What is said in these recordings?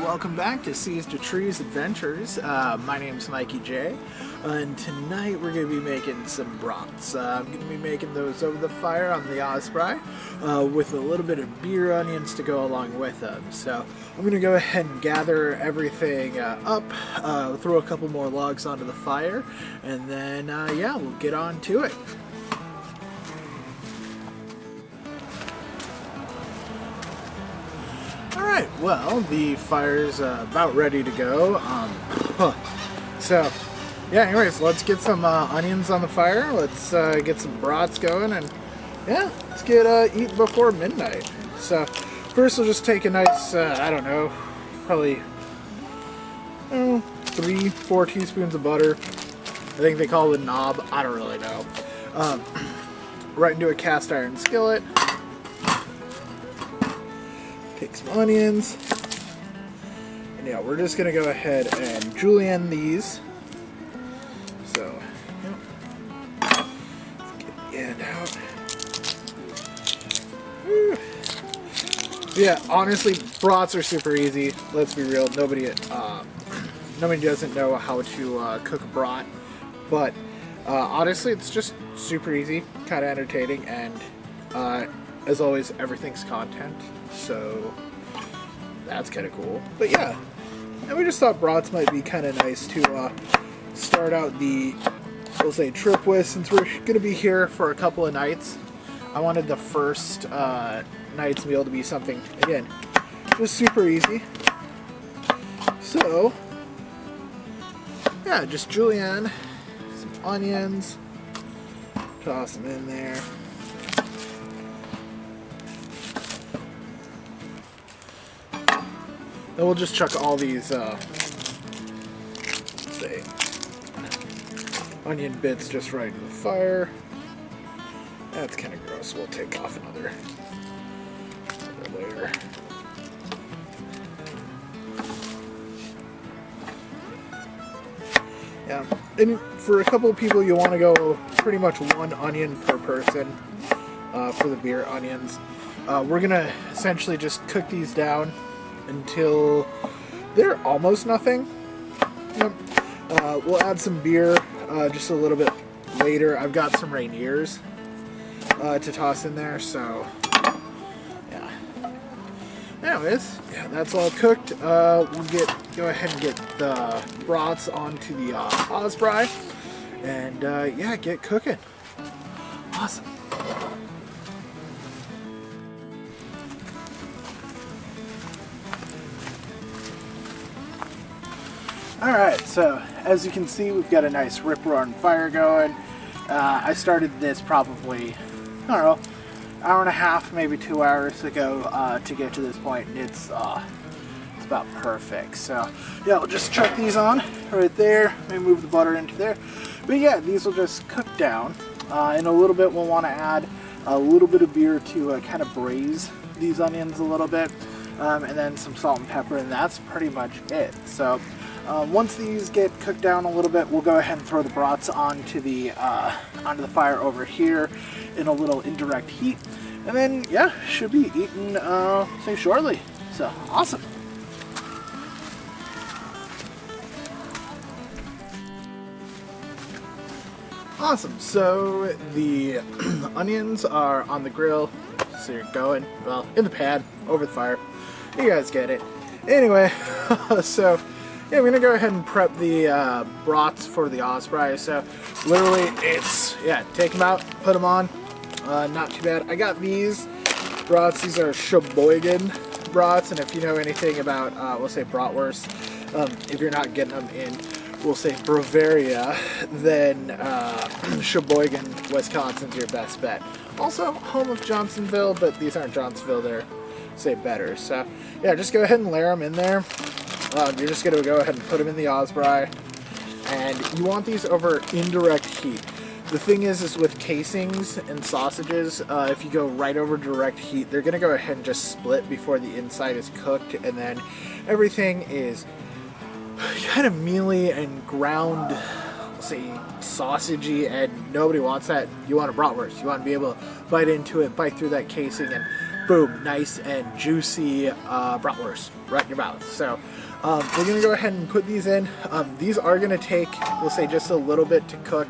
welcome back to Seas to Trees Adventures. My name's Mikey J, and tonight we're going to be making some brats. I'm going to be making those over the fire on the Osprey with a little bit of beer onions to go along with them. So I'm going to go ahead and gather everything up, throw a couple more logs onto the fire, and then yeah, we'll get on to it. Alright, well, the fire's about ready to go. So, yeah, anyways, let's get some onions on the fire. Let's get some brats going, and yeah, let's get eating before midnight. So, first we'll just take a nice, I don't know, probably 3-4 teaspoons of butter. I think they call it a knob. I don't really know. Right into a cast iron skillet. Take some onions, and yeah, we're just gonna go ahead and julienne these. So, let's get the end out. Woo. Yeah, honestly, brats are super easy. Let's be real. Nobody doesn't know how to cook a brat, but honestly, it's just super easy, kind of entertaining, and as always, everything's content, so that's kind of cool. But yeah, and we just thought brats might be kind of nice to start out the, we'll say, trip with, since we're going to be here for a couple of nights. I wanted the first night's meal to be something, again, just super easy. So, yeah, just julienne, some onions, toss them in there. Then we'll just chuck all these, say, onion bits just right in the fire. That's kind of gross. We'll take off another layer. Yeah, and for a couple of people, you want to go pretty much 1 onion per person for the beer onions. We're gonna essentially just cook these down until they're almost nothing. Yep. We'll add some beer just a little bit later. I've got some Rainiers to toss in there, so yeah. Anyways, yeah, that's all cooked. We'll go ahead and get the brats onto the Osprey, and yeah, get cooking. Awesome. Alright, so as you can see, we've got a nice rip-roaring fire going. I started this probably, I don't know, hour and a half, maybe 2 hours ago to get to this point, and it's about perfect. So yeah, we'll just chuck these on right there, maybe move the butter into there. But yeah, these will just cook down. In a little bit, we'll want to add a little bit of beer to kind of braise these onions a little bit, and then some salt and pepper, and that's pretty much it. So once these get cooked down a little bit, we'll go ahead and throw the brats onto the fire over here in a little indirect heat, and then yeah, should be eaten say shortly. So awesome. Awesome. So the onions are on the grill, so you're going, well, in the pan over the fire. You guys get it. Anyway, so yeah, I'm gonna go ahead and prep the brats for the Osprey. So literally, it's, yeah, take them out, put them on. Not too bad. I got these brats. These are Sheboygan brats, and if you know anything about, we'll say, Bratwurst, if you're not getting them in, we'll say, Bavaria, then Sheboygan, Wisconsin's your best bet. Also, home of Johnsonville, but these aren't Johnsonville. They're, say, better. So yeah, just go ahead and layer them in there. You're just going to go ahead and put them in the Osprey, and you want these over indirect heat. The thing is with casings and sausages, if you go right over direct heat, they're going to go ahead and just split before the inside is cooked, and then everything is kind of mealy and ground, say, sausagey, and nobody wants that. You want a bratwurst. You want to be able to bite into it, bite through that casing, and boom, nice and juicy bratwurst right in your mouth. So we're gonna go ahead and put these in. These are gonna take, we'll say, just a little bit to cook,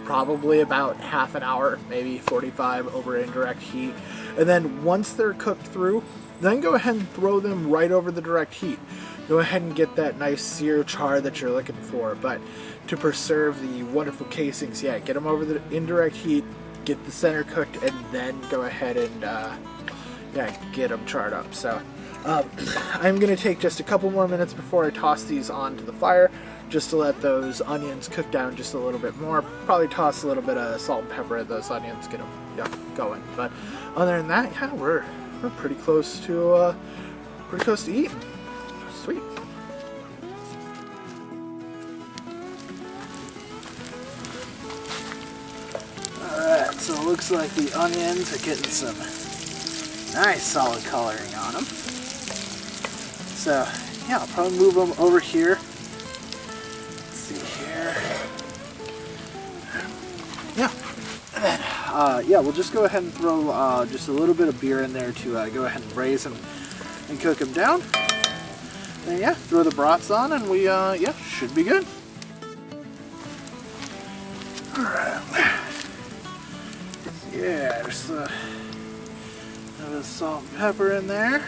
probably about half an hour, maybe 45 over indirect heat. And then once they're cooked through, then go ahead and throw them right over the direct heat. Go ahead and get that nice sear char that you're looking for. But to preserve the wonderful casings, yeah, get them over the indirect heat, get the center cooked, and then go ahead and yeah, get them charred up. So I'm going to take just a couple more minutes before I toss these onto the fire, just to let those onions cook down just a little bit more. Probably toss a little bit of salt and pepper at those onions, get them going. But other than that, yeah, we're pretty close to eating. Sweet. Alright, so it looks like the onions are getting some nice solid coloring on them. So yeah, I'll probably move them over here. Let's see here. Yeah. And then, yeah, we'll just go ahead and throw just a little bit of beer in there to go ahead and braise them and cook them down. And yeah, throw the brats on and we, yeah, should be good. Alright. Yeah, just a bit of salt and pepper in there.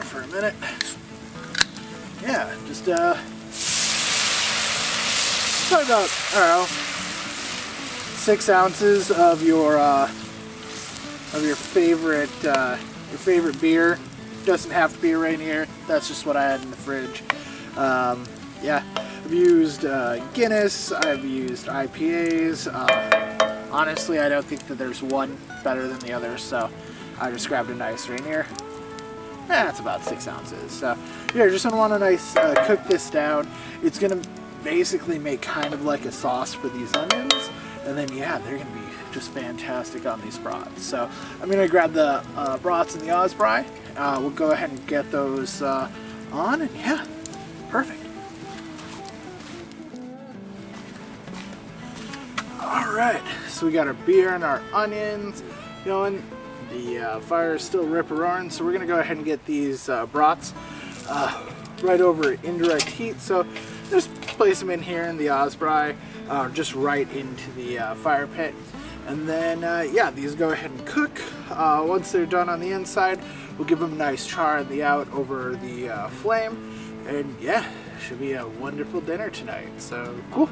For a minute. Yeah, just probably about, I don't know, 6 ounces of your favorite beer. Doesn't have to be a Rainier. That's just what I had in the fridge. Yeah, I've used Guinness. I've used IPAs. Honestly, I don't think that there's one better than the other, so I just grabbed a nice Rainier. That's about 6 ounces. So yeah, just gonna want to nice cook this down. It's gonna basically make kind of like a sauce for these onions, and then yeah, they're gonna be just fantastic on these brats. So I'm gonna grab the brats and the osprey. We'll go ahead and get those on, and yeah, perfect. All right, so we got our beer and our onions going. The fire is still rip-a-roaring, so we're going to go ahead and get these brats right over indirect heat. So just place them in here in the osprey, just right into the fire pit. And then, yeah, these go ahead and cook. Once they're done on the inside, we'll give them a nice char on the out over the flame. And yeah, should be a wonderful dinner tonight. So, cool.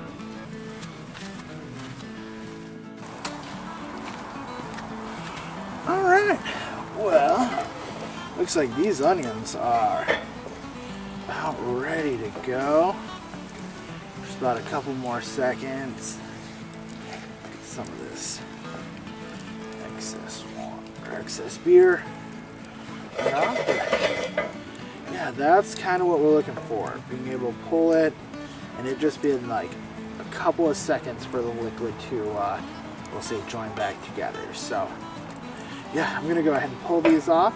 Alright, well, looks like these onions are about ready to go. Just about a couple more seconds. Get some of this excess beer off there. Yeah, that's kind of what we're looking for. Being able to pull it and it just being like a couple of seconds for the liquid to, we'll say, join back together. So yeah, I'm going to go ahead and pull these off,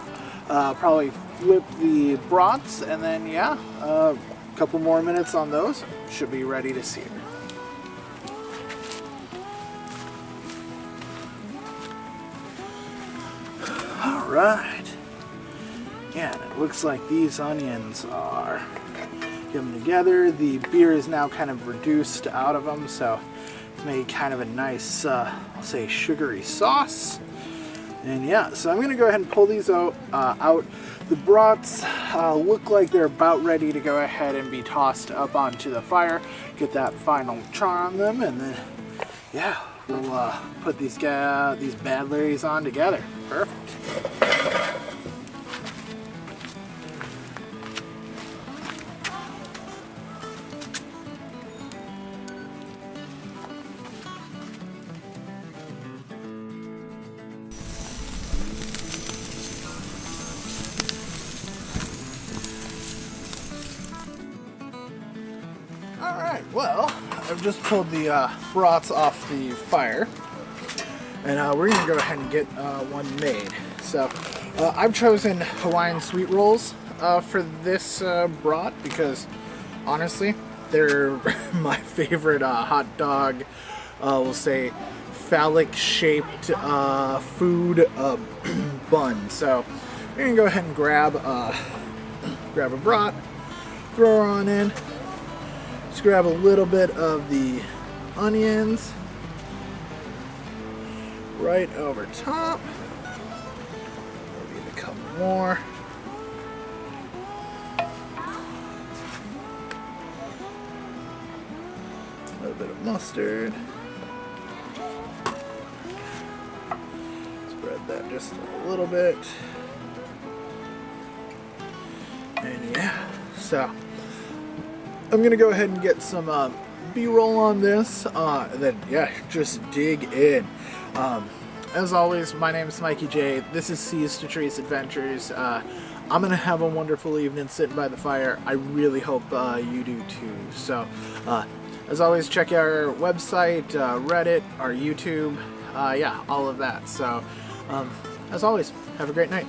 probably flip the brats, and then yeah, a couple more minutes on those, should be ready to sear. Alright, yeah, and it looks like these onions are coming together. The beer is now kind of reduced out of them, so it's made kind of a nice, I'll say, sugary sauce. And yeah, so I'm going to go ahead and pull these out. The brats look like they're about ready to go ahead and be tossed up onto the fire. Get that final char on them, and then yeah, we'll put these bad berries on together. Perfect. Alright, well, I've just pulled the brats off the fire. and we're gonna go ahead and get one made. So I've chosen Hawaiian sweet rolls for this brat because honestly they're my favorite hot dog, we'll say phallic shaped food bun. So we're gonna go ahead and grab a brat, throw her on in, just grab a little bit of the onions right over top, maybe a couple more. A little bit of mustard. Spread that just a little bit. And yeah, so I'm gonna go ahead and get some B-roll on this, and then yeah, just dig in. As always, my name is Mikey J. This is Seas to Trees Adventures. I'm gonna have a wonderful evening sitting by the fire. I really hope you do too. So, as always, check out our website, Reddit, our YouTube, yeah, all of that. So, as always, have a great night.